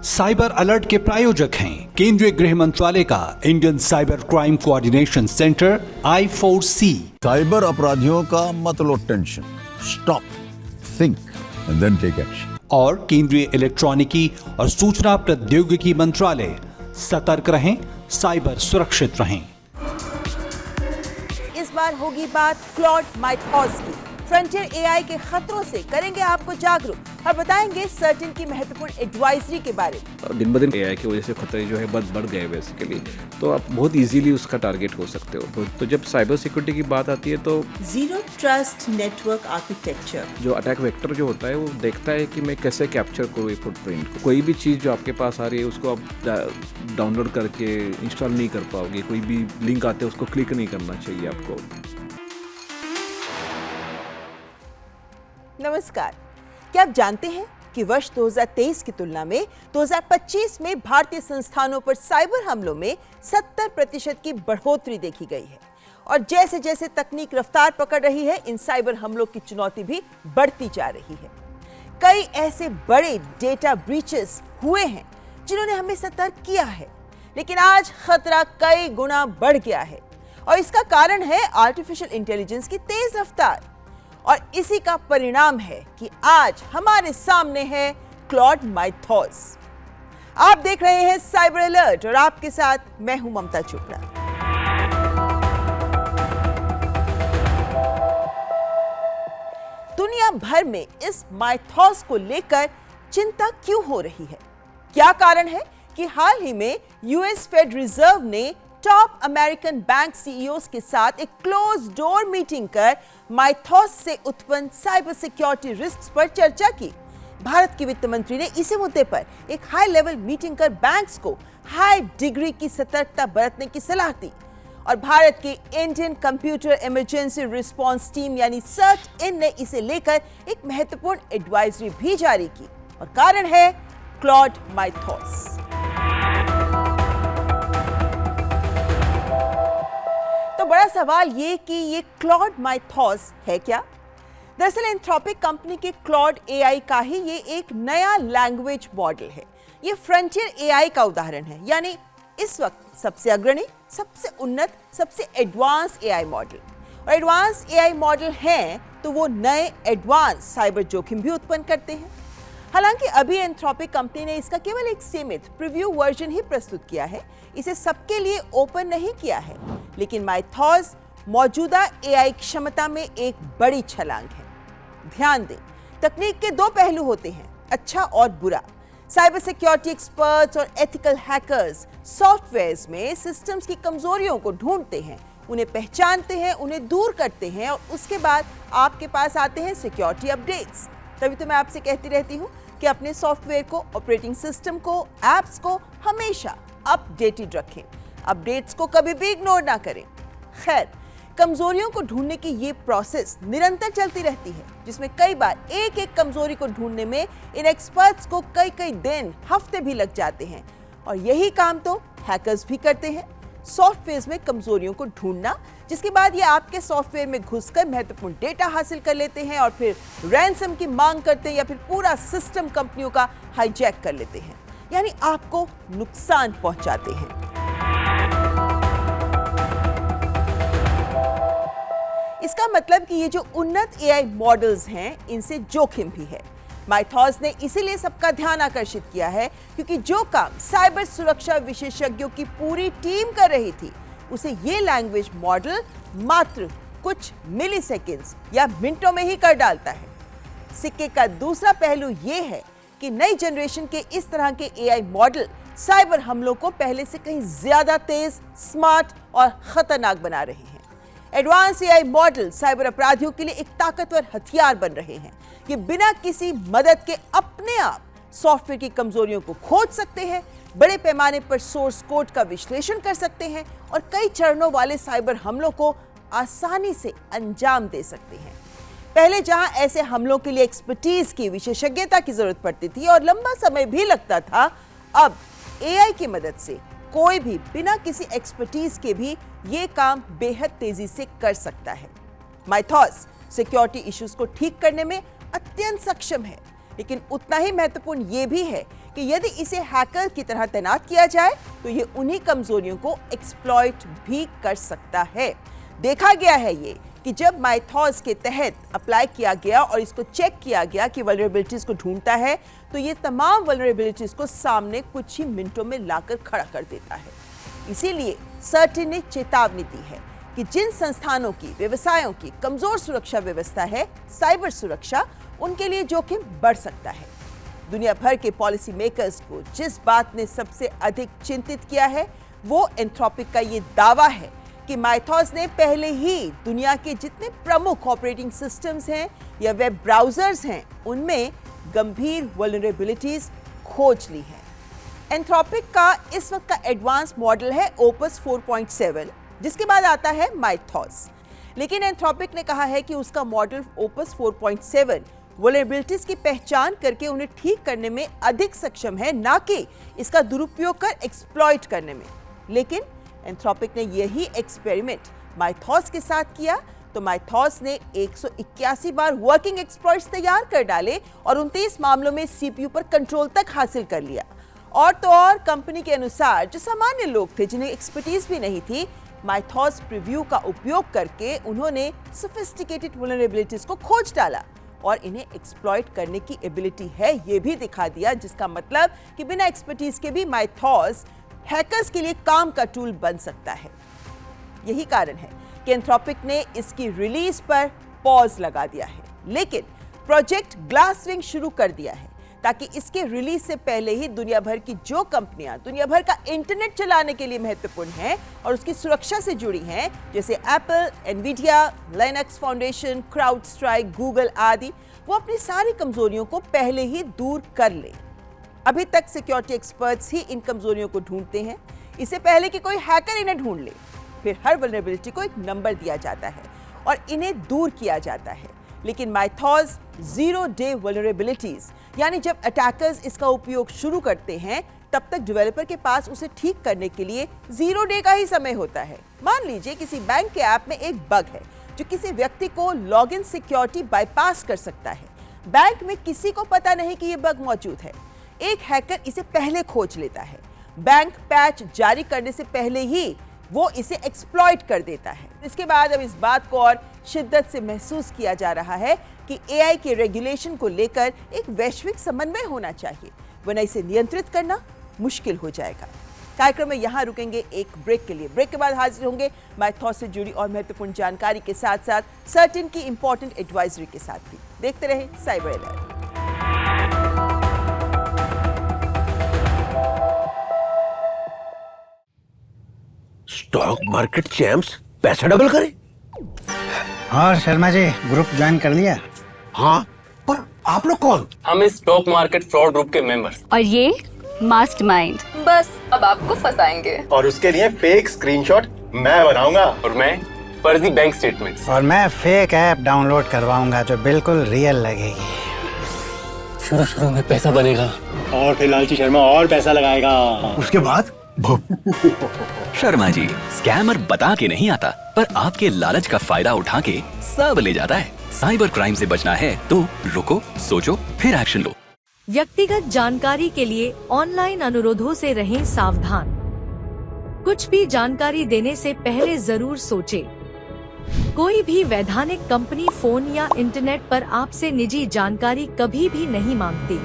Cyber alert के प्रायोजक हैं केंद्रीय गृह मंत्रालय का Indian cyber crime coordination centre I4C। Cyber अपराधियों का मत लो tension, stop, think and then take action. और केंद्रीय इलेक्ट्रॉनिकी और सूचना प्रौद्योगिकी मंत्रालय, सतर्क रहें, साइबर सुरक्षित रहें। इस बार होगी बात क्लॉड माइथॉस की। फ्रंटियर एआई के खतरों से करेंगे आपको जागरूक और बताएंगे सर्टेन की महत्वपूर्ण एडवाइजरी के बारे में। दिन ब दिन एआई की वजह से खतरे जो है बढ़ गए बेसिकली, तो आप बहुत इजीली उसका टारगेट हो सकते हो। तो जब साइबर सिक्योरिटी की बात आती है तो जीरो ट्रस्ट नेटवर्क आर्किटेक्चर, जो अटैक वेक्टर जो होता है वो देखता है कि मैं कैसे कैप्चर करूँ ये फुटप्रिंट को। कोई भी चीज़ जो आपके पास आ रही है उसको आप डाउनलोड करके इंस्टॉल नहीं कर पाओगे। कोई भी लिंक आते हैं उसको क्लिक नहीं करना चाहिए आपको। नमस्कार। क्या आप जानते हैं कि वर्ष 2023 की तुलना में 2025 में भारतीय संस्थानों पर साइबर हमलों में 70% की बढ़ोतरी देखी गई है। और जैसे जैसे तकनीक रफ्तार पकड़ रही है, इन साइबर हमलों की चुनौती भी बढ़ती जा रही है। कई ऐसे बड़े डेटा ब्रीचेस हुए हैं जिन्होंने हमें सतर्क किया है, लेकिन आज खतरा कई गुना बढ़ गया है और इसका कारण है आर्टिफिशियल इंटेलिजेंस की तेज रफ्तार। और इसी का परिणाम है कि आज हमारे सामने है क्लॉड माइथॉस। आप देख रहे हैं साइबर अलर्ट और आपके साथ मैं हूं ममता चोपड़ा। दुनिया भर में इस माइथॉस को लेकर चिंता क्यों हो रही है? क्या कारण है कि हाल ही में यूएस फेड रिजर्व ने टॉप अमेरिकन बैंक सीईओज के साथ एक क्लोज डोर मीटिंग कर माइथॉस से उत्पन्न साइबर सिक्योरिटी रिस्क्स पर चर्चा की। भारत के वित्त मंत्री ने इसी मुद्दे पर एक हाई लेवल मीटिंग कर बैंक्स को हाई डिग्री की सतर्कता बरतने की सलाह दी। और भारत के Indian computer emergency response team यानी CERT-IN ने इसे लेकर एक महत्वपूर्ण एडवाइजरी भी जारी की और कारण है क्लॉड माइथॉस। तो बड़ा सवाल ये कि ये क्लॉड माइथॉस है क्या? दरअसल एंथ्रोपिक कंपनी के क्लॉड एआई का ही ये एक नया लैंग्वेज मॉडल है। ये फ्रंटियर एआई का उदाहरण है, यानी इस वक्त सबसे अग्रणी, सबसे उन्नत, सबसे एडवांस एआई मॉडल। और एडवांस एआई मॉडल हैं तो वो नए एडवांस साइबर जोखिम भी उत्पन्न करते हैं। हालांकि अभी एंथ्रोपिक कंपनी ने इसका केवल एक सीमित प्रीव्यू वर्जन ही प्रस्तुत किया है, इसे सबके लिए ओपन नहीं किया है। लेकिन माइथॉस मौजूदा एआई क्षमता में एक बड़ी छलांग है। ध्यान दें, तकनीक के दो पहलू होते हैं, अच्छा और बुरा। साइबर सिक्योरिटी एक्सपर्ट्स और एथिकल हैकर्स सॉफ्टवेयर्स में सिस्टम्स की कमजोरियों को ढूंढते हैं, उन्हें पहचानते हैं, उन्हें दूर करते हैं और उसके बाद आपके पास आते हैं सिक्योरिटी अपडेट्स। तभी तो मैं आपसे कहती रहती हूँ कि अपने सॉफ्टवेयर को, ऑपरेटिंग सिस्टम को, एप्स को हमेशा अपडेटेड रखें, अपडेट्स को कभी भी इग्नोर ना करें। खैर, कमजोरियों को ढूंढने की ये प्रोसेस निरंतर चलती रहती है, जिसमें कई बार एक एक कमजोरी को ढूंढने में इन एक्सपर्ट्स को कई कई दिन, हफ्ते भी लग जाते हैं। और यही काम तो हैकर्स भी करते हैं, सॉफ्टवेयर में कमजोरियों को ढूंढना, जिसके बाद ये आपके सॉफ्टवेयर में घुसकर महत्वपूर्ण डेटा हासिल कर लेते हैं और फिर रैंसम की मांग करते हैं या फिर पूरा सिस्टम कंपनियों का हाईजैक कर लेते हैं, यानी आपको नुकसान पहुंचाते हैं। इसका मतलब कि ये जो उन्नत एआई मॉडल्स हैं, इनसे जोखिम भी है। माइथॉस ने इसीलिए सबका ध्यान आकर्षित किया है क्योंकि जो काम साइबर सुरक्षा विशेषज्ञों की पूरी टीम कर रही थी, उसे ये लैंग्वेज मॉडल मात्र कुछ मिलीसेकेंड्स या मिनटों में ही कर डालता है। सिक्के का दूसरा पहलू ये है कि नई जनरेशन के इस तरह के एआई मॉडल साइबर हमलों को पहले से कहीं ज्यादा तेज, स्मार्ट और खतरनाक बना रहे हैं। एडवांस एआई मॉडल साइबर अपराधियों के लिए एक ताकतवर हथियार बन रहे हैं। ये बिना किसी मदद के अपने आप सॉफ्टवेयर की कमजोरियों को खोज सकते हैं, बड़े पैमाने पर सोर्स कोड का विश्लेषण कर सकते हैं और कई चरणों वाले साइबर हमलों को आसानी से अंजाम दे सकते हैं। पहले जहां ऐसे हमलों के लिए एक्सपर्टीज की, विशेषज्ञता की जरूरत पड़ती थी और लंबा समय भी लगता था, अब एआई की मदद से कोई भी बिना किसी एक्सपर्टीज के भी ये काम बेहद तेजी से कर सकता है। माइथॉस सिक्योरिटी इश्यूज को ठीक करने में अत्यंत सक्षम है, लेकिन उतना ही महत्वपूर्ण ये भी है कि यदि इसे हैकर की तरह तैनात किया जाए तो ये उन्हीं कमजोरियों को एक्सप्लॉइट भी कर सकता है। देखा गया है ये कि जब माइथॉस के तहत अप्लाई किया गया और इसको चेक किया गया कि वल्नरेबिलिटीज को ढूंढता है तो ये तमाम वल्नरेबिलिटीज को सामने कुछ ही मिनटों में लाकर खड़ा कर देता है। इसीलिए सर्टिन ने चेतावनी दी है कि जिन संस्थानों की, व्यवसायों की कमजोर सुरक्षा व्यवस्था है, साइबर सुरक्षा, उनके लिए जोखिम बढ़ सकता है। दुनिया भर के पॉलिसी मेकर्स को जिस बात ने सबसे अधिक चिंतित किया है वो एंथ्रोपिक का ये दावा है कि माइथॉस ने पहले ही दुनिया के जितने प्रमुख ऑपरेटिंग सिस्टम्स हैं या वेब ब्राउजर्स हैं उनमें गंभीर वल्नरेबिलिटीज खोज ली हैं। एंथ्रोपिक का इस वक्त का एडवांस मॉडल है ओपस 4.7, जिसके बाद आता है माइथॉस। लेकिन एंथ्रोपिक ने कहा है कि उसका मॉडल ओपस 4.7 वल्नरेबिलिटीज की पहचान करके उन्हें ठीक करने में अधिक सक्षम है, ना कि इसका दुरुपयोग कर एक्सप्लॉइट करने में। लेकिन एंथ्रोपिक ने यही एक्सपेरिमेंट माइथॉस के साथ किया तो माइथॉस ने 181 बार वर्किंग एक्सप्लॉइट्स तैयार कर डाले और 29 मामलों में सीपीयू पर कंट्रोल तक हासिल कर लिया। और तो और कंपनी के अनुसार जो सामान्य लोग थे जिन्हें एक्सपर्टीज भी नहीं थी, माइथॉस प्रीव्यू का उपयोग करके उन्होंने सोफिस्टिकेटेड वल्नरेबिलिटीज को खोज डाला और इन्हें एक्सप्लॉइट करने की एबिलिटी है ये भी दिखा दिया, जिसका मतलब कि बिना एक्सपर्टीज के भी माइथॉस हैकर्स के लिए काम का टूल बन सकता है। यही कारण है कि एंथ्रोपिक ने इसकी रिलीज पर पॉज लगा दिया है, लेकिन प्रोजेक्ट ग्लासविंग शुरू कर दिया है ताकि इसके रिलीज से पहले ही दुनिया भर की जो कंपनियां दुनिया भर का इंटरनेट चलाने के लिए महत्वपूर्ण हैं और उसकी सुरक्षा से जुड़ी हैं, जैसे Apple, Nvidia, Linux foundation, CrowdStrike, Google आदि, वो अपनी सारी कमजोरियों को पहले ही दूर कर ले। अभी तक सिक्योरिटी एक्सपर्ट्स ही इन कमजोरियों को ढूंढते हैं, इससे पहले कि कोई हैकर इन्हें ढूंढ ले। फिर हर वल्नरेबिलिटी को एक नंबर दिया जाता है और इन्हें दूर किया जाता है। लेकिन माइथॉस 0 डे वल्नरेबिलिटीज, यानी जब अटैकर्स इसका उपयोग शुरू करते हैं तब तक डेवलपर के पास उसे ठीक करने के लिए 0 डे का ही समय होता है। मान लीजिए किसी बैंक के ऐप में एक बग है जो किसी व्यक्ति को लॉगिन सिक्योरिटी बाईपास कर सकता है। बैंक में किसी को पता नहीं कि यह बग मौजूद है। एक हैकर इसे पहले खोज लेता है। बैंक पैच जारी करने से पहले ही वो इसे एक्सप्लॉइट कर देता है। इसके बाद अब इस बात को और शिद्दत से महसूस किया जा रहा है कि एआई के रेगुलेशन को लेकर एक वैश्विक समन्वय होना चाहिए, वरना इसे नियंत्रित करना मुश्किल हो जाएगा। कार्यक्रम में यहाँ रुकेंगे एक ब्रेक के लिए। ब्रेक के बाद हाजिर होंगे माइथॉस से जुड़ी और महत्वपूर्ण जानकारी के साथ साथ सर्टिन की इंपॉर्टेंट एडवाइजरी के साथ भी। देखते रहे cyber alert. Stock market champs पैसा डबल करे। और शर्मा जी ग्रुप ज्वाइन कर लिया? हाँ, पर आप लोग कौन? हम इस स्टॉक मार्केट फ्रॉड ग्रुप के मेंबर्स। और ये मास्टरमाइंड। बस अब आपको फंसाएंगे। और उसके लिए फेक स्क्रीनशॉट मैं बनाऊंगा। और मैं फर्जी बैंक स्टेटमेंट्स। और मैं फेक ऐप डाउनलोड करवाऊंगा जो बिल्कुल रियल लगेगी। शुरू शुरू में पैसा बनेगा और फिर लालची शर्मा और पैसा लगाएगा। उसके बाद शर्मा जी स्कैमर बता के नहीं आता, पर आपके लालच का फायदा उठा के सब ले जाता है। साइबर क्राइम से बचना है तो रुको, सोचो, फिर एक्शन लो। व्यक्तिगत जानकारी के लिए ऑनलाइन अनुरोधों से रहें सावधान। कुछ भी जानकारी देने से पहले जरूर सोचें। कोई भी वैधानिक कंपनी फोन या इंटरनेट पर आपसे निजी जानकारी कभी भी नहीं मांगती,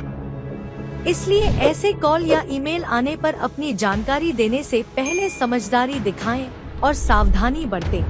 इसलिए ऐसे कॉल या ईमेल आने पर अपनी जानकारी देने से पहले समझदारी दिखाएं और सावधानी बरतें।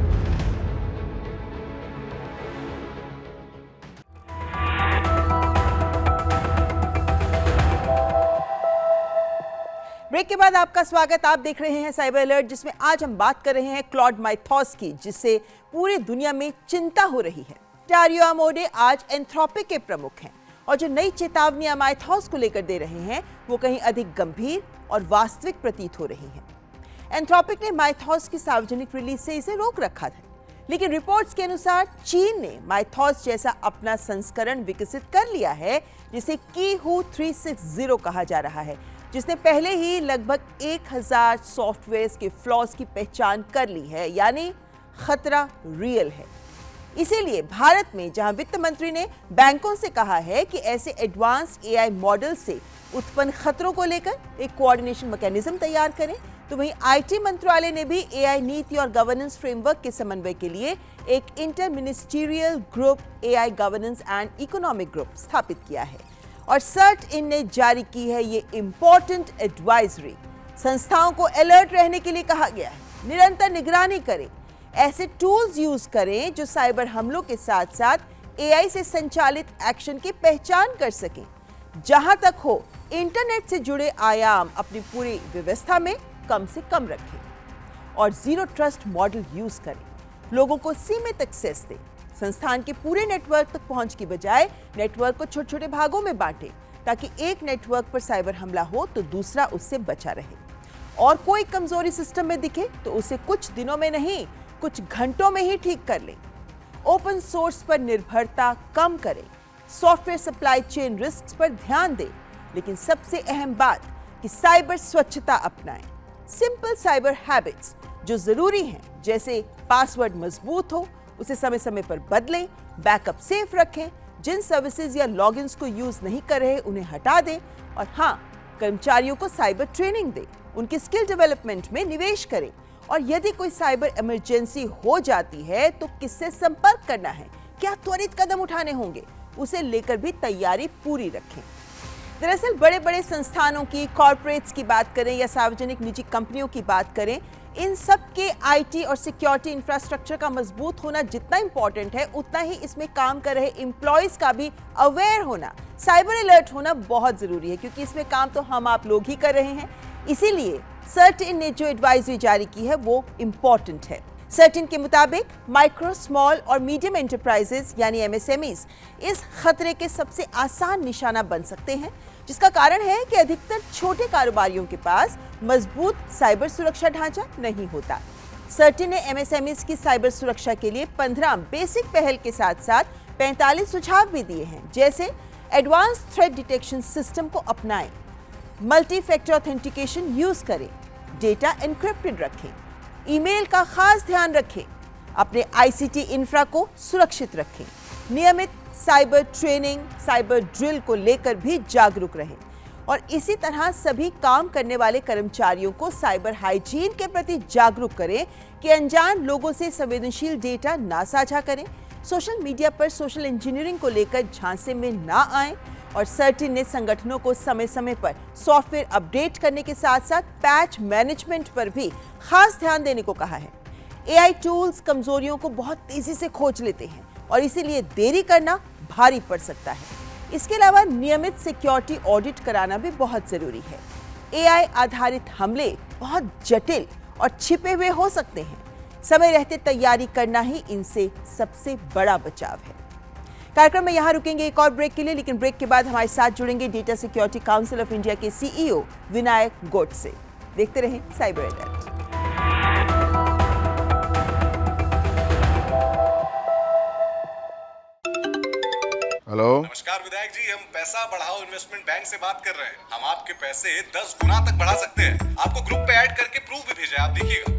ब्रेक के बाद आपका स्वागत। आप देख रहे हैं साइबर अलर्ट, जिसमें आज हम बात कर रहे हैं क्लॉड माइथॉस की, जिससे पूरी दुनिया में चिंता हो रही है। डारियो आमोडे आज एंथ्रोपिक के प्रमुख हैं और जो नई चेतावनियां माइथॉस को लेकर दे रहे हैं वो कहीं अधिक गंभीर और वास्तविक प्रतीत हो रही हैं। एंथ्रोपिक ने माइथॉस की सार्वजनिक रिलीज से इसे रोक रखा था, लेकिन रिपोर्ट्स के अनुसार चीन ने माइथॉस जैसा अपना संस्करण विकसित कर लिया है, जिसे कीहू 360 कहा जा रहा है, जिसने पहले ही लगभग 1000 सॉफ्टवेयर्स के फ्लॉज की पहचान कर ली है, यानी खतरा रियल है। इसीलिए भारत में जहां वित्त मंत्री ने बैंकों से कहा है कि ऐसे एडवांस एआई मॉडल से उत्पन्न खतरों को लेकर एक कोऑर्डिनेशन मैकेनिज्म तैयार करें, तो वहीं आईटी मंत्रालय ने भी एआई नीति और गवर्नेंस फ्रेमवर्क के समन्वय के लिए एक inter ministerial group AI governance and economic group स्थापित किया है। और CERT-in ने जारी की है ये इंपॉर्टेंट एडवाइजरी। संस्थाओं को अलर्ट रहने के लिए कहा गया है, निरंतर निगरानी करें, ऐसे टूल्स यूज करें जो साइबर हमलों के साथ साथ एआई से संचालित एक्शन की पहचान कर सकें। जहां तक हो, इंटरनेट से जुड़े आयाम अपनी पूरी व्यवस्था में कम से कम रखें और जीरो ट्रस्ट मॉडल यूज करें। लोगों को सीमित एक्सेस दें। संस्थान के पूरे नेटवर्क तक पहुंच की बजाय नेटवर्क को छोटे छोटे भागों में बांटें, ताकि एक नेटवर्क पर साइबर हमला हो तो दूसरा उससे बचा रहे। और कोई कमजोरी सिस्टम में दिखे तो उसे कुछ दिनों में नहीं, कुछ घंटों में ही ठीक कर लें। ओपन सोर्स पर निर्भरता कम करें, सॉफ्टवेयर सप्लाई चेन रिस्क पर ध्यान दें, लेकिन सबसे अहम बात कि साइबर स्वच्छता अपनाएं। सिंपल साइबर हैबिट्स जो जरूरी हैं, जैसे पासवर्ड मजबूत हो, उसे समय समय पर बदलें, बैकअप सेफ रखें, जिन सर्विसेज या लॉगिन्स को यूज नहीं कर रहे उन्हें हटा दें, और हाँ, कर्मचारियों को साइबर ट्रेनिंग दें, उनके स्किल डेवलपमेंट में निवेश करें, और यदि कोई साइबर इमरजेंसी हो जाती है तो किससे संपर्क करना है, क्या त्वरित कदम उठाने होंगे, उसे लेकर भी तैयारी पूरी रखें। दरअसल बड़े बड़े संस्थानों की, कॉर्पोरेट्स की बात करें या सार्वजनिक निजी कंपनियों की बात करें, इन सब के आईटी और सिक्योरिटी इंफ्रास्ट्रक्चर का मजबूत होना जितना इंपॉर्टेंट है, उतना ही इसमें काम कर रहे एम्प्लॉयज का भी अवेयर होना, साइबर अलर्ट होना बहुत जरूरी है, क्योंकि इसमें काम तो हम आप लोग ही कर रहे हैं। इसीलिए CERT-in ने जो एडवाइजरी जारी की है वो इम्पोर्टेंट है। CERT-in के मुताबिक माइक्रो, स्मॉल और मीडियम एंटरप्राइजेस यानी MSMEs इस खतरे के सबसे आसान निशाना बन सकते हैं, जिसका कारण है कि अधिकतर छोटे कारोबारियों के पास मजबूत साइबर सुरक्षा ढांचा नहीं होता। CERT-in ने MSMEs की साइबर सुरक्षा के लिए 15 बेसिक पहल के साथ साथ 45 सुझाव भी दिए हैं, जैसे एडवांस थ्रेट डिटेक्शन सिस्टम को अपनाएं, मल्टी फैक्टर ऑथेंटिकेशन यूज करें, डेटा एन्क्रिप्टेड रखें, ईमेल का खास ध्यान रखें, अपने ICT इंफ्रा को सुरक्षित रखें, नियमित साइबर ट्रेनिंग, साइबर ड्रिल को लेकर भी जागरूक रहें, और इसी तरह सभी काम करने वाले कर्मचारियों को साइबर हाइजीन के प्रति जागरूक करें कि अनजान लोगों से संवेदनशील डेटा ना साझा करें, सोशल मीडिया पर सोशल इंजीनियरिंग को लेकर झांसे में ना आएं, और CERT-in ने संगठनों को समय समय पर सॉफ्टवेयर अपडेट करने के साथ साथ पैच मैनेजमेंट पर भी खास ध्यान देने को कहा है। AI टूल्स कमजोरियों को बहुत तेजी से खोज लेते हैं और इसीलिए देरी करना भारी पड़ सकता है। इसके अलावा नियमित सिक्योरिटी ऑडिट कराना भी बहुत जरूरी है। AI आधारित हमले बहुत जटिल और छिपे हुए हो सकते हैं। समय रहते तैयारी करना ही इनसे सबसे बड़ा बचाव है। कार्यक्रम में यहाँ रुकेंगे एक और ब्रेक के लिए, लेकिन ब्रेक के बाद हमारे साथ जुड़ेंगे data security council of India के CEO विनायक गोडसे। देखते रहें साइबर अलर्ट। हेलो, नमस्कार विधायक जी, हम पैसा बढ़ाओ इन्वेस्टमेंट बैंक से बात कर रहे हैं। हम आपके पैसे 10 गुना तक बढ़ा सकते हैं। आपको ग्रुप पे ऐड करके प्रूफ भी भेजा है, आप देखिएगा।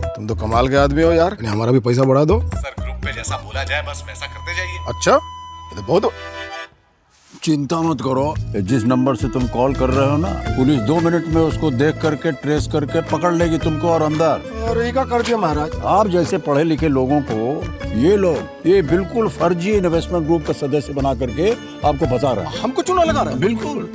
तुम तो कमाल के आदमी हो यार, हमारा भी पैसा बढ़ा दो। सर, ग्रुप पे जैसा बोला जाए बस वैसा करते जाइए। अच्छा, ये तो बहुत। चिंता मत करो, जिस नंबर से तुम कॉल कर रहे हो ना, पुलिस 2 मिनट में उसको देख करके ट्रेस करके पकड़ लेगी तुमको और अंदर। और ये क्या कर दिया महाराज? आप जैसे पढ़े लिखे लोगों को ये बिल्कुल फर्जी इन्वेस्टमेंट ग्रुप का सदस्य बना करके आपको फंसा रहा है। हमको चूना लगा रहा है। बिल्कुल,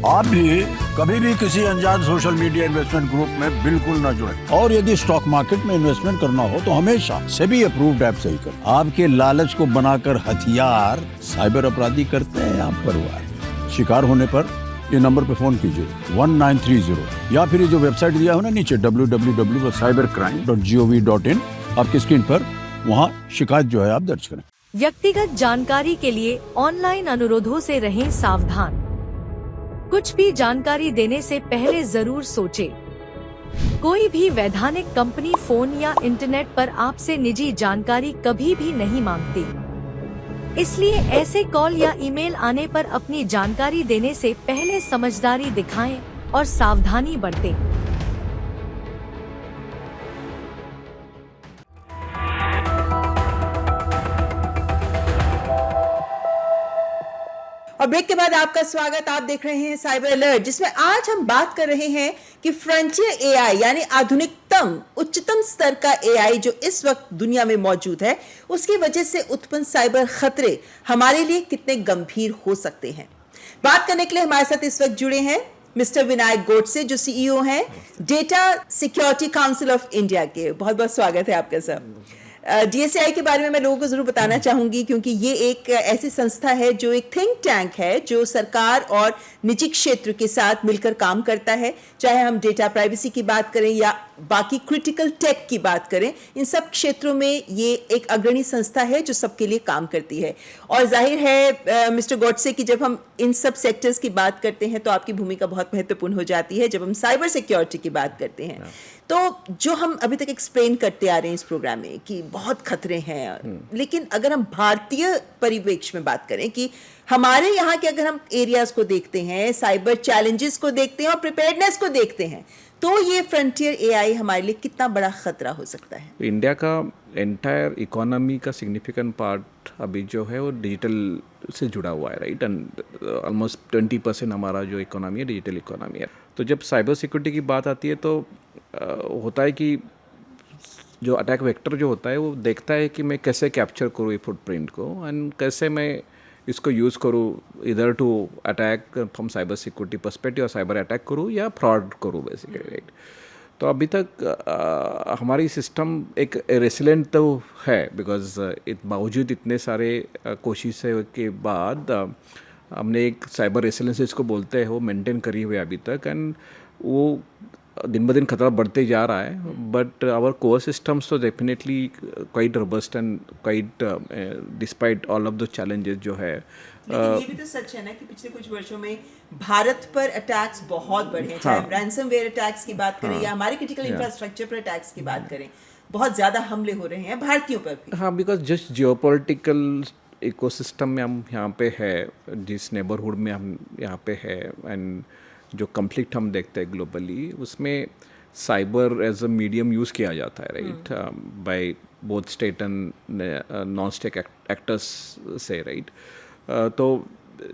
आप भी कभी भी किसी अनजान सोशल मीडिया इन्वेस्टमेंट ग्रुप में बिल्कुल न जुड़े। और यदि स्टॉक मार्केट में इन्वेस्टमेंट करना हो तो हमेशा सेबी अप्रूव्ड ऐप से ही करें। आपके लालच को बनाकर हथियार साइबर अपराधी करते हैं आप परवार। शिकार होने पर ये नंबर पे फोन कीजिए 1930, या फिर ये जो वेबसाइट दिया हो ना नीचे www.cybercrime.gov.in, आपकी स्क्रीन पर वहाँ शिकायत जो है आप दर्ज करें। व्यक्तिगत जानकारी के लिए ऑनलाइन अनुरोधों से रहें सावधान। कुछ भी जानकारी देने से पहले जरूर सोचें। कोई भी वैधानिक कंपनी फोन या इंटरनेट पर आपसे निजी जानकारी कभी भी नहीं मांगती, इसलिए ऐसे कॉल या ईमेल आने पर अपनी जानकारी देने से पहले समझदारी दिखाएं और सावधानी बरतें। ब्रेक के बाद आपका स्वागत। आप देख रहे हैं साइबर अलर्ट, जिसमें आज हम बात कर रहे हैं कि फ्रंटियर एआई यानी आधुनिकतम उच्चतम स्तर का एआई जो इस वक्त दुनिया में मौजूद है, उसकी वजह से उत्पन्न साइबर खतरे हमारे लिए कितने गंभीर हो सकते हैं। बात करने के लिए हमारे साथ इस वक्त जुड़े हैं मिस्टर विनायक गोडसे, जो सीईओ हैं data security council of India के। बहुत बहुत स्वागत है आपका सर। डीएसआई के बारे में मैं लोगों को जरूर बताना चाहूंगी, क्योंकि ये एक ऐसी संस्था है जो एक थिंक टैंक है, जो सरकार और निजी क्षेत्र के साथ मिलकर काम करता है। चाहे हम डेटा प्राइवेसी की बात करें या बाकी क्रिटिकल टेक की बात करें, इन सब क्षेत्रों में ये एक अग्रणी संस्था है जो सबके लिए काम करती है। और जाहिर है मिस्टर गोडसे कि जब हम इन सब सेक्टर्स की बात करते हैं तो आपकी भूमिका बहुत महत्वपूर्ण हो जाती है। जब हम साइबर सिक्योरिटी की बात करते हैं तो जो हम अभी तक एक्सप्लेन करते आ रहे हैं इस प्रोग्राम में कि बहुत खतरे हैं, लेकिन अगर हम भारतीय परिवेश में बात करें कि हमारे यहाँ के अगर हम एरियाज को देखते हैं, साइबर चैलेंजेस को देखते हैं और प्रिपेयर्डनेस को देखते हैं, तो ये फ्रंटियर एआई हमारे लिए कितना बड़ा खतरा हो सकता है। इंडिया का एंटायर इकोनॉमी का सिग्निफिकेंट पार्ट अभी जो है वो डिजिटल से जुड़ा हुआ है, राइट। एंड ऑलमोस्ट 20% हमारा जो इकोनॉमी है डिजिटल इकोनॉमी है। तो जब साइबर सिक्योरिटी की बात आती है तो होता है कि जो अटैक वेक्टर जो होता है वो देखता है कि मैं कैसे कैप्चर करूँ ये फुटप्रिंट को, एंड कैसे मैं इसको यूज़ करूँ इधर to attack from cyber security perspective, और साइबर अटैक करूँ या फ्रॉड करूँ बेसिकली, राइट। तो अभी तक हमारी सिस्टम एक रेसिलेंट तो है, बिकॉज बावजूद इतने सारे कोशिशों के बाद हमने एक साइबर रेसिलेंस इसको बोलते हैं वो मेंटेन करी हुई है अभी तक। एंड वो दिन ब दिन खतरा बढ़ते जा रहा है, बट आवर कोर सिस्टम्स तो definitely quite robust and quite despite all of the challenges जो है। लेकिन ये भी तो सच है ना कि पिछले कुछ वर्षों में भारत पर अटैक्स बहुत बढ़े हैं, चाहे रैंसमवेयर अटैक्स की बात करें या हमारे क्रिटिकल इंफ्रास्ट्रक्चर पर अटैक्स की बात करें, बहुत ज़्यादा हमले हो रहे हैं भारतीयों पर भी। हाँ, बिकॉज जस्ट जियोपॉलिटिकल इकोसिस्टम में हम यहाँ पे है, जिस नेबरहुड में हम यहाँ पे है, एंड जो कॉन्फ्लिक्ट हम देखते हैं ग्लोबली, उसमें cyber as a medium use किया जाता है, right, by both state and non state actors से, राइट। तो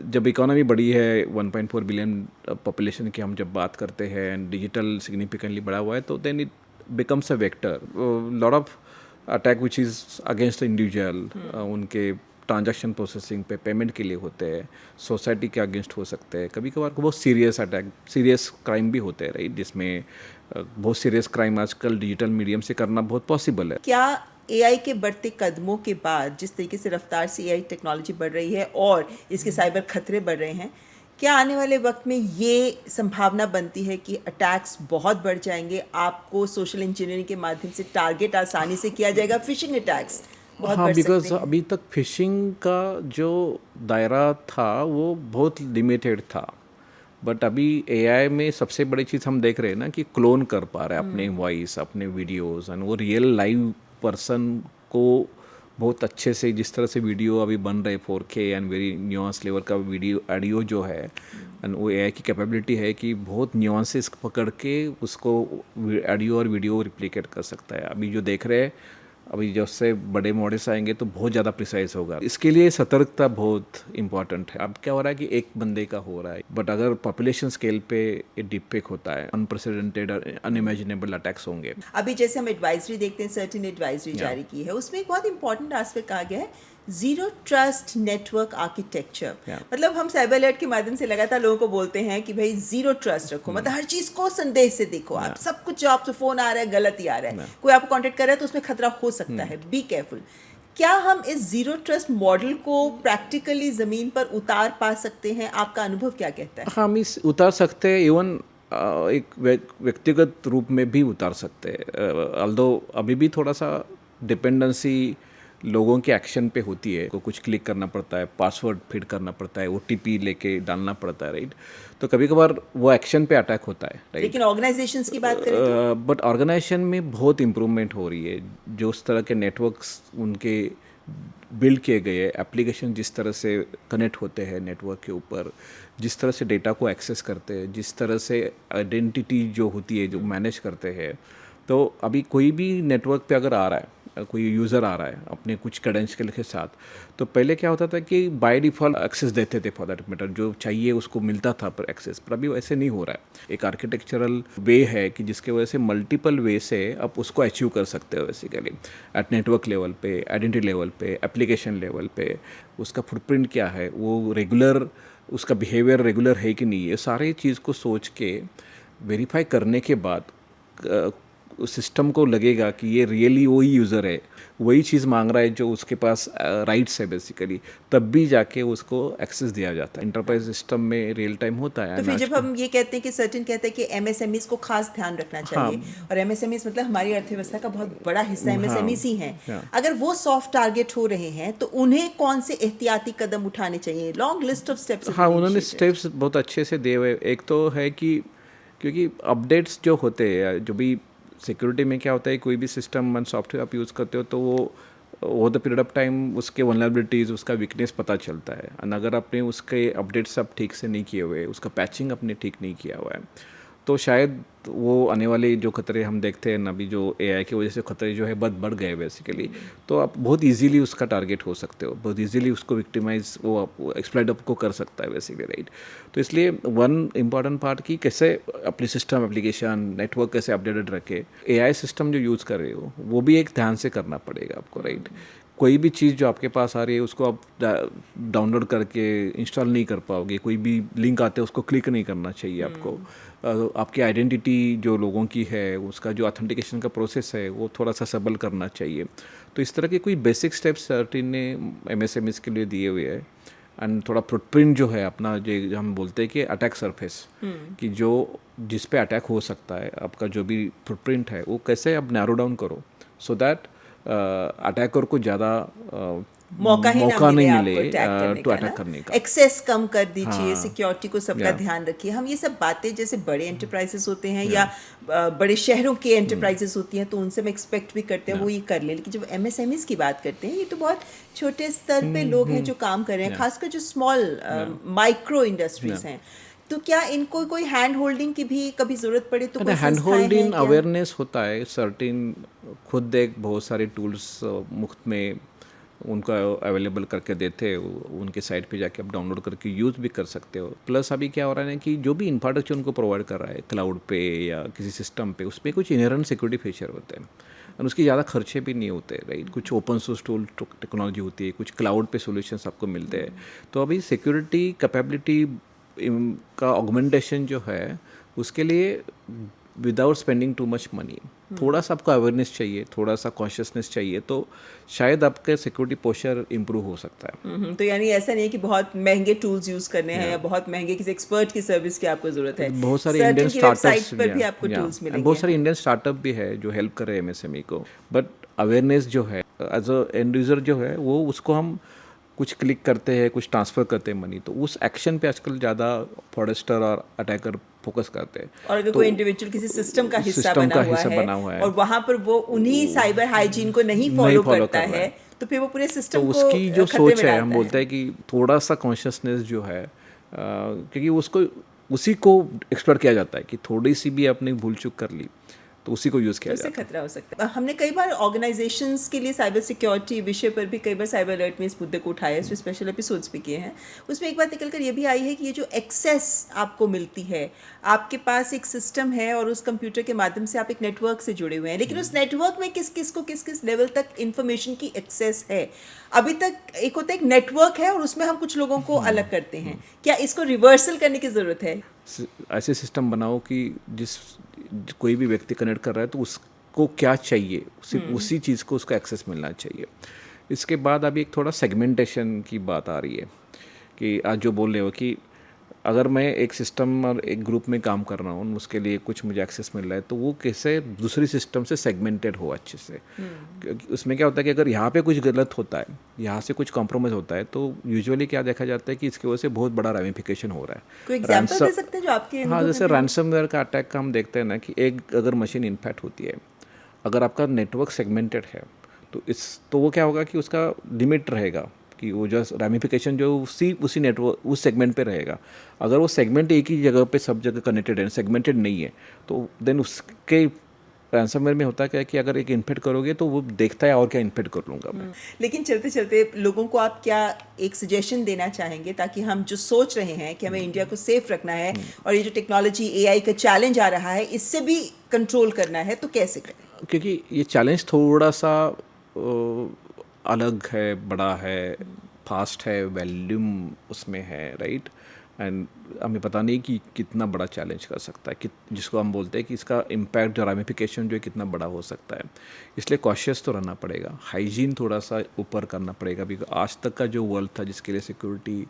जब इकोनॉमी बड़ी है 1.4 बिलियन पॉपुलेशन की हम जब बात करते हैं एंड डिजिटल सिग्निफिकेंटली बढ़ा हुआ है, तो then it becomes a vector. Lot of attack which is against the individual, उनके ट्रांजैक्शन प्रोसेसिंग पे पेमेंट के लिए होते हैं, सोसाइटी के अगेंस्ट हो सकते हैं, कभी कभार बहुत सीरियस अटैक, सीरियस क्राइम भी होते हैं, राइट, जिसमें बहुत सीरियस क्राइम आजकल डिजिटल मीडियम से करना बहुत पॉसिबल है। क्या एआई के बढ़ते कदमों के बाद, जिस तरीके से रफ्तार से एआई टेक्नोलॉजी बढ़ रही है और इसके साइबर खतरे बढ़ रहे हैं, क्या आने वाले वक्त में ये संभावना बनती है कि अटैक्स बहुत बढ़ जाएंगे, आपको सोशल इंजीनियरिंग के माध्यम से टारगेट आसानी से किया जाएगा, फिशिंग अटैक्स बहुत हाँ, बढ़ बिकॉज सकते हैं? अभी तक फिशिंग का जो दायरा था वो बहुत लिमिटेड था, बट अभी एआई में सबसे बड़ी चीज़ हम देख रहे हैं ना कि क्लोन कर पा रहे हैं अपने वॉइस, अपने वीडियोस, एंड वो रियल लाइव पर्सन को बहुत अच्छे से, जिस तरह से वीडियो अभी बन रहे 4K and very nuance level का वीडियो ऑडियो जो है, एंड वो एआई की कैपेबिलिटी है कि बहुत न्यूआंसेस पकड़ के उसको ऑडियो और वीडियो रिप्लिकेट कर सकता है। अभी जो देख रहे हैं, अभी जब से बड़े मॉडल्स आएंगे तो बहुत ज़्यादा प्रिसाइज होगा। इसके लिए सतर्कता बहुत इंपॉर्टेंट है। अब क्या हो रहा है कि एक बंदे का हो रहा है, बट अगर पॉपुलेशन स्केल पे ये डिपेक होता है, अनप्रेसिडेंटेड और अनइमेजिनेबल अटैक्स होंगे। अभी जैसे हम एडवाइजरी देखते हैं, सर्टेन एडवाइजरी जारी की है, उसमें एक बहुत इंपॉर्टेंट एस्पेक्ट कहा गया है, जीरो ट्रस्ट नेटवर्क आर्किटेक्चर। मतलब हम साइबर अलर्ट के माध्यम से लगातार लोगों को बोलते हैं कि भाई जीरो ट्रस्ट रखो, मतलब हर चीज को संदेह से देखो, आप सब कुछ जो आपसे फोन आ रहा है गलत ही आ रहा है, कोई आपको कांटेक्ट कर रहा है तो उसमें खतरा हो सकता है, बी केयरफुल। क्या हम इस जीरो ट्रस्ट मॉडल को प्रैक्टिकली जमीन पर उतार पा सकते हैं? आपका अनुभव क्या कहता है? हाँ, हम इस उतार सकते हैं, इवन एक व्यक्तिगत रूप में भी उतार सकते हैं। ऑल्दो अभी भी थोड़ा सा डिपेंडेंसी लोगों के एक्शन पे होती है, को कुछ क्लिक करना पड़ता है, पासवर्ड फिट करना पड़ता है, OTP लेके डालना पड़ता है, राइट। तो कभी कभार वो एक्शन पे अटैक होता है, राइट। लेकिन ऑर्गेनाइजेशंस की बात करें तो बट ऑर्गेनाइजेशन में बहुत इम्प्रूवमेंट हो रही है। जो उस तरह के नेटवर्क्स उनके बिल्ड किए गए हैं, एप्लीकेशन जिस तरह से कनेक्ट होते हैं नेटवर्क के ऊपर, जिस तरह से डेटा को एक्सेस करते हैं, जिस तरह से आइडेंटिटी जो होती है जो मैनेज करते हैं, तो अभी कोई भी नेटवर्क पे अगर आ रहा है कोई यूज़र आ रहा है अपने कुछ क्रेडेंशियल के साथ, तो पहले क्या होता था कि बाय डिफ़ॉल्ट एक्सेस देते थे फॉर दैट मैटर, जो चाहिए उसको मिलता था पर एक्सेस, पर अभी वैसे नहीं हो रहा है। एक आर्किटेक्चरल वे है कि जिसके वजह से मल्टीपल वे से आप उसको अचीव कर सकते हो बेसिकली, एट नेटवर्क लेवल पे, आइडेंटिटी लेवल पे, एप्लीकेशन लेवल पे, उसका फुटप्रिंट क्या है, वो रेगुलर, उसका बिहेवियर रेगुलर है कि नहीं, ये सारी चीज़ को सोच के वेरीफाई करने के बाद उस सिस्टम को लगेगा कि ये रियली वही यूज़र है, वही चीज़ मांग रहा है जो उसके पास राइट्स है बेसिकली, तब भी जाके उसको एक्सेस दिया जाता है। इंटरप्राइज सिस्टम में रियल टाइम होता है। तो फिर जब हम ये कहते हैं कि सर्टेन कहते हैं कि एमएसएमईज को खास ध्यान रखना चाहिए, और एमएसएमईज मतलब हमारी अर्थव्यवस्था का बहुत बड़ा हिस्सा एमएसएमईज ही हैं, अगर वो सॉफ्ट टारगेट हो रहे हैं तो उन्हें कौन से एहतियाती कदम उठाने चाहिए? Long list of steps. हाँ, उन्होंने स्टेप्स बहुत अच्छे से दिए हुए। एक तो है कि क्योंकि अपडेट्स जो होते हैं, जो भी सिक्योरिटी में क्या होता है, कोई भी सिस्टम सॉफ्टवेयर आप यूज़ करते हो तो वो over the period of time उसके वल्नरेबिलिटीज़, उसका वीकनेस पता चलता है। और अगर आपने उसके अपडेट्स आप ठीक से नहीं किए हुए, उसका पैचिंग आपने ठीक नहीं किया हुआ है, तो शायद वो आने वाले जो खतरे हम देखते हैं ना, अभी जो एआई की वजह से खतरे जो है बढ़ गए बेसिकली, तो आप बहुत इजीली उसका टारगेट हो सकते हो, बहुत इजीली उसको विक्टिमाइज, वो एक्सप्लॉइट आपको कर सकता है बेसिकली, राइट। तो इसलिए वन इम्पॉर्टेंट पार्ट कि कैसे अपनी सिस्टम, एप्लीकेशन, नेटवर्क कैसे अपडेटेड रखे, एआई सिस्टम जो यूज़ कर रहे हो वो भी एक ध्यान से करना पड़ेगा आपको, राइट। कोई भी चीज़ जो आपके पास आ रही है उसको आप डाउनलोड करके इंस्टॉल नहीं कर पाओगे, कोई भी लिंक आते हैं उसको क्लिक नहीं करना चाहिए आपको। आपकी आइडेंटिटी जो लोगों की है, उसका जो ऑथेंटिकेशन का प्रोसेस है वो थोड़ा सा सबल करना चाहिए। तो इस तरह के कोई बेसिक स्टेप्स सर्टिन ने एमएसएमईज के लिए दिए हुए हैं। एंड थोड़ा फुटप्रिंट जो है अपना, जो हम बोलते हैं कि अटैक सरफेस, कि जो जिस पे अटैक हो सकता है, आपका जो भी फुटप्रिंट है वो कैसे आप नैरो डाउन करो, सो दैट अटैकर को ज़्यादा मौका नहीं मिले टू अटैक करने का। एक्सेस कम कर दीजिए, सिक्योरिटी को सबका ध्यान रखिए। हम ये सब बातें जैसे बड़े एंटरप्राइजेस होते हैं या बड़े शहरों के एंटरप्राइजेस होती हैं तो उनसे हम एक्सपेक्ट भी करते हैं वो ये कर ले, लेकिन जब एमएसएमईज की बात करते हैं, ये तो बहुत छोटे स्तर पे लोग हैं जो काम कर रहे हैं, खासकर जो स्मॉल माइक्रो इंडस्ट्रीज हैं। तो क्या इनको कोई हैंड होल्डिंग की भी कभी जरूरत पड़े तो कोई हैंड होल्डिंग अवेयरनेस होता है सर्टेन, खुद एक बहुत सारे टूल्स मुफ्त में उनका अवेलेबल करके देते हैं, उनके साइट पे जाके आप डाउनलोड करके यूज़ भी कर सकते हो। प्लस अभी क्या हो रहा है कि जो भी इंफ्रास्ट्रक्चर उनको प्रोवाइड कर रहा है क्लाउड पे या किसी सिस्टम पे, उसमें कुछ इनहेरेंट सिक्योरिटी फीचर होते हैं और उसकी ज़्यादा खर्चे भी नहीं होते, राइट। कुछ ओपन सोर्स टूल टेक्नोलॉजी होती है, कुछ क्लाउड पे सॉल्यूशंस आपको मिलते हैं। तो अभी सिक्योरिटी कैपेबिलिटी का ऑगमेंटेशन जो है उसके लिए without spending too much money, थोड़ा सा आपको अवेयरनेस चाहिए, थोड़ा सा कॉन्शियसनेस चाहिए, तो शायद आपके सिक्योरिटी पोस्चर इंप्रूव हो सकता है। तो यानी ऐसा नहीं है कि बहुत महंगे टूल्स यूज करने हैं या बहुत महंगे किसी एक्सपर्ट की सर्विस की आपको जरूरत है। बहुत सारे इंडियन स्टार्टअप्स पर भी आपको टूल्स मिलेंगे, बहुत सारे इंडियन स्टार्टअप भी है जो हेल्प कर रहे हैं एमएसएमई को। बट अवेयरनेस जो है एज अ एंड यूजर जो है वो, उसको हम कुछ क्लिक करते हैं, कुछ ट्रांसफ़र करते हैं मनी, तो उस एक्शन पे आजकल ज़्यादा फ्रॉडस्टर और अटैकर फोकस करते हैं। और अगर कोई इंडिविजुअल किसी सिस्टम का हिस्सा बना हुआ है और वहाँ पर वो उन्हीं साइबर हाइजीन को नहीं फॉलो करता है, तो फिर वो पूरे सिस्टम को उसकी जो सोच है, हम बोलते हैं कि थोड़ा सा कॉन्शियसनेस जो है, क्योंकि उसको उसी को एक्सप्लोर किया जाता है कि थोड़ी सी भी आपने भूल चूक कर ली तो उसी को यूज़ किया जाता है, खतरा हो सकता है। हमने कई बार ऑर्गेनाइजेशंस के लिए साइबर सिक्योरिटी विषय पर भी कई बार साइबर अलर्ट में इस मुद्दे को उठाया, इसमें स्पेशल एपिसोड्स भी किए हैं। उसमें एक बात निकल कर ये भी आई है कि ये जो एक्सेस आपको मिलती है, आपके पास एक सिस्टम है और उस कंप्यूटर के माध्यम से आप एक नेटवर्क से जुड़े हुए हैं, लेकिन उस नेटवर्क में किस किस लेवल तक इंफॉर्मेशन की एक्सेस है। अभी तक एक होता है एक नेटवर्क है और उसमें हम कुछ लोगों को अलग करते हैं, क्या इसको रिवर्सल करने की ज़रूरत है? ऐसे सिस्टम बनाओ कि कोई भी व्यक्ति कनेक्ट कर रहा है तो उसको क्या चाहिए, सिर्फ उसी चीज़ को उसको एक्सेस मिलना चाहिए। इसके बाद अभी एक थोड़ा सेगमेंटेशन की बात आ रही है कि आज जो बोल रहे हो कि अगर मैं एक सिस्टम और एक ग्रुप में काम कर रहा हूँ, उसके लिए कुछ मुझे एक्सेस मिल रहा है, तो वो कैसे दूसरी सिस्टम से सेगमेंटेड हो अच्छे से। उसमें क्या होता है कि अगर यहाँ पे कुछ गलत होता है, यहाँ से कुछ कॉम्प्रोमाइज़ होता है, तो यूजुअली क्या देखा जाता है कि इसकी वजह से बहुत बड़ा रैमिफिकेशन हो रहा है। कोई एग्जांपल दे सकते हैं जो आपके? हाँ, जैसे रैंसमवेयर का अटैक का हम देखते हैं ना कि एक अगर मशीन इन्फेक्ट होती है, अगर आपका नेटवर्क सेगमेंटेड है तो वो क्या होगा कि उसका लिमिट रहेगा कि वो जो रैमिफिकेशन जो उसी नेटवर्क उस सेगमेंट पे रहेगा। अगर वो सेगमेंट एक ही जगह पे सब जगह कनेक्टेड है, सेगमेंटेड नहीं है, तो देन उसके रैंसमवेयर में होता क्या है कि अगर एक इन्फेक्ट करोगे तो वो देखता है और क्या इन्फेक्ट कर लूँगा मैं। लेकिन चलते चलते लोगों को आप क्या एक सजेशन देना चाहेंगे ताकि हम जो सोच रहे हैं कि हमें इंडिया को सेफ रखना है और ये जो टेक्नोलॉजी AI का चैलेंज आ रहा है इससे भी कंट्रोल करना है, तो कैसे करें? क्योंकि ये चैलेंज थोड़ा सा अलग है, बड़ा है, फास्ट है, वॉल्यूम उसमें है, राइट। एंड हमें पता नहीं कि कितना बड़ा चैलेंज कर सकता है, कि जिसको हम बोलते हैं कि इसका इम्पैक्ट जो रामिफिकेशन जो है कितना बड़ा हो सकता है। इसलिए कॉशियस तो रहना पड़ेगा, हाइजीन थोड़ा सा ऊपर करना पड़ेगा। बिकॉज आज तक का जो वर्ल्ड था जिसके लिए सिक्योरिटी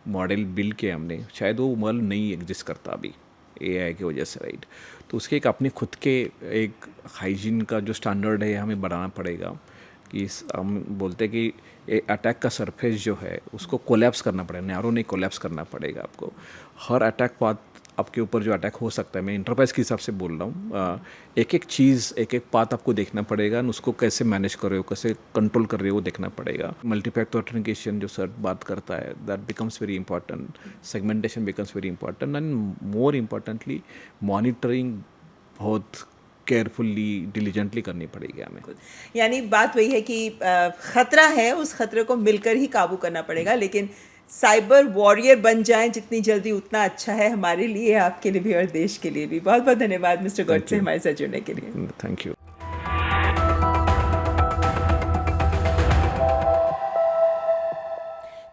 मॉडल बिल्ड किया हमने, शायद वो वर्ल्ड नहीं एग्जिस्ट करता अभी AI की वजह से, राइट। तो उसके एक अपने खुद के एक हाइजीन का जो स्टैंडर्ड है हमें बढ़ाना पड़ेगा। कि हम बोलते हैं कि अटैक का सरफेस जो है उसको कोलैप्स करना पड़ेगा, नैरो नहीं कोलैप्स करना पड़ेगा आपको। हर अटैक पाथ आपके ऊपर जो अटैक हो सकता है, मैं इंटरप्राइज के हिसाब से बोल रहा हूँ, एक एक चीज़ एक एक पाथ आपको देखना पड़ेगा, उसको कैसे मैनेज कर रहे हो, कैसे कंट्रोल कर रहे हो वो देखना पड़ेगा। मल्टीफैक्टर ऑथेंटिकेशन जो सर बात करता है, that becomes very important, segmentation becomes very important, and more importantly monitoring बहुत केयरफुली डिलीजेंटली करनी पड़ेगी हमें। यानी बात वही है कि खतरा है, उस खतरे को मिलकर ही काबू करना पड़ेगा। लेकिन साइबर वॉरियर बन जाएं जितनी जल्दी उतना अच्छा है हमारे लिए, आपके लिए भी और देश के लिए भी। बहुत बहुत धन्यवाद मिस्टर गोडसे हमारे साथ जुड़ने के लिए। Thank you.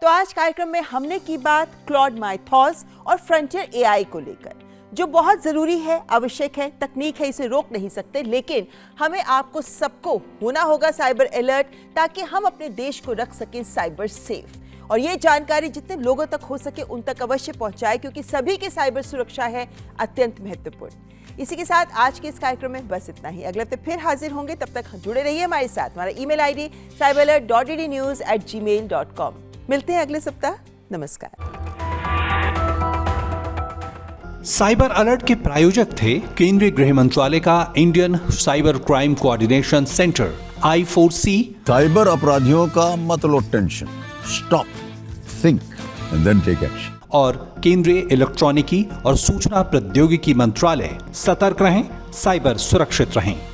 तो आज कार्यक्रम में हमने की बात क्लॉड माइथॉस और फ्रंटियर AI को लेकर, जो बहुत ज़रूरी है, आवश्यक है, तकनीक है, इसे रोक नहीं सकते। लेकिन हमें आपको सबको होना होगा साइबर अलर्ट, ताकि हम अपने देश को रख सकें साइबर सेफ। और ये जानकारी जितने लोगों तक हो सके उन तक अवश्य पहुंचाए, क्योंकि सभी की साइबर सुरक्षा है अत्यंत महत्वपूर्ण। इसी के साथ आज के इस कार्यक्रम में बस इतना ही। अगले हफ्ते फिर हाजिर होंगे, तब तक जुड़े रहिए हमारे साथ। हमारा ईमेल ID cyberalert.ddnews@gmail.com। मिलते हैं अगले सप्ताह। नमस्कार। साइबर अलर्ट के प्रायोजक थे केंद्रीय गृह मंत्रालय का Indian cyber crime coordination centre I4C। Cyber अपराधियों का मत लो tension, stop, think and then take action. और केंद्रीय इलेक्ट्रॉनिकी और सूचना प्रौद्योगिकी मंत्रालय। सतर्क रहें, साइबर सुरक्षित रहें।